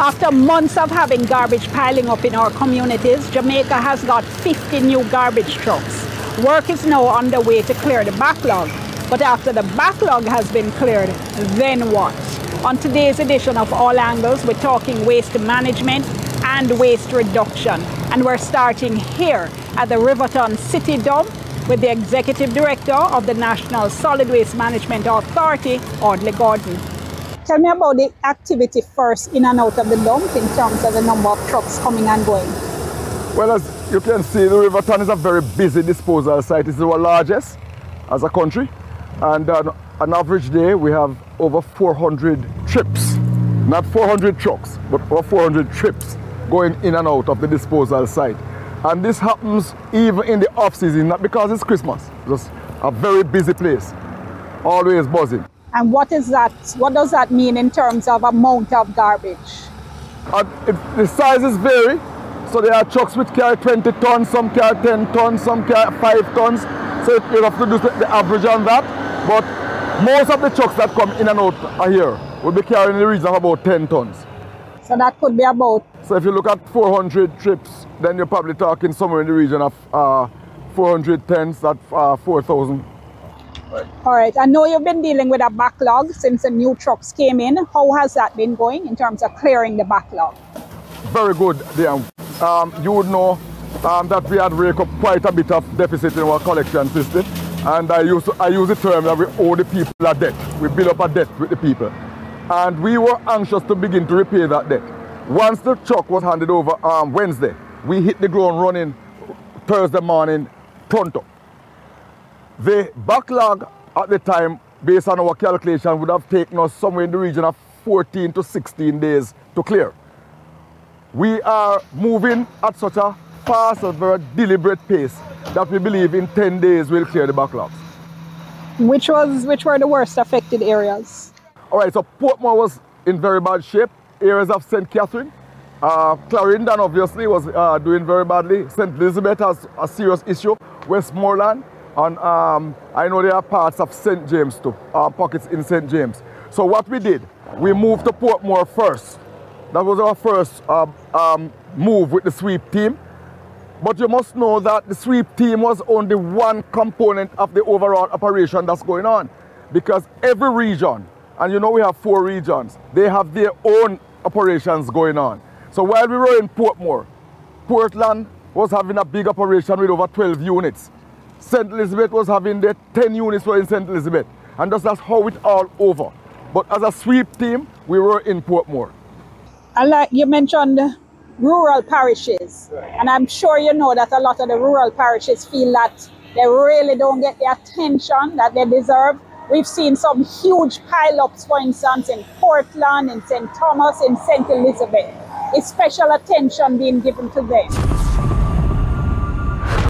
After months of having garbage piling up in our communities, Jamaica has got 50 new garbage trucks. Work is now underway to clear the backlog. But after the backlog has been cleared, then what? On today's edition of All Angles, we're talking waste management and waste reduction. And we're starting here at the Riverton City Dump with the Executive Director of the National Solid Waste Management Authority, Audley Gordon. Tell me about the activity first in and out of the dump in terms of the number of trucks coming and going. Well, as you can see, the Riverton is a very busy disposal site. It's our largest as a country. And on an average day, we have over 400 trips. Not 400 trucks, but over 400 trips going in and out of the disposal site. And this happens even in the off-season, not because it's Christmas. Just a very busy place, always buzzing. And what is that? What does that mean in terms of amount of garbage? The sizes vary. So there are trucks which carry 20 tons, some carry 10 tons, some carry 5 tons. So you have to do the average on that. But most of the trucks that come in and out are here will be carrying in the region of about 10 tons. So that could be about... So if you look at 400 trips, then you're probably talking somewhere in the region of 400 tons, that's 4,000. All right, I know you've been dealing with a backlog since the new trucks came in. How has that been going in terms of clearing the backlog? Very good, Diane. You would know that we had raked up quite a bit of deficit in our collection system. And I use the term that we owe the people a debt. We build up a debt with the people. And we were anxious to begin to repay that debt. Once the truck was handed over Wednesday, we hit the ground running Thursday morning pronto. The backlog at the time, based on our calculation, would have taken us somewhere in the region of 14 to 16 days to clear. We are moving at such a fast and very deliberate pace that we believe in 10 days we'll clear the backlogs. Which were the worst affected areas? All right, so Portmore was in very bad shape. Areas of St. Catherine, Clarendon obviously was doing very badly. St. Elizabeth has a serious issue. Westmoreland, and I know there are parts of St. James too, pockets in St. James. So what we did, we moved to Portmore first. That was our first move with the sweep team. But you must know that the sweep team was only one component of the overall operation that's going on. Because every region, and you know we have 4 regions, they have their own operations going on. So while we were in Portmore, Portland was having a big operation with over 12 units. St. Elizabeth was having their 10 units were in St. Elizabeth. And that's how it all over. But as a sweep team, we were in Portmore. And like you mentioned rural parishes, and I'm sure you know that a lot of the rural parishes feel that they really don't get the attention that they deserve. We've seen some huge pile-ups, for instance, in Portland, in St. Thomas, in St. Elizabeth. Is special attention being given to them?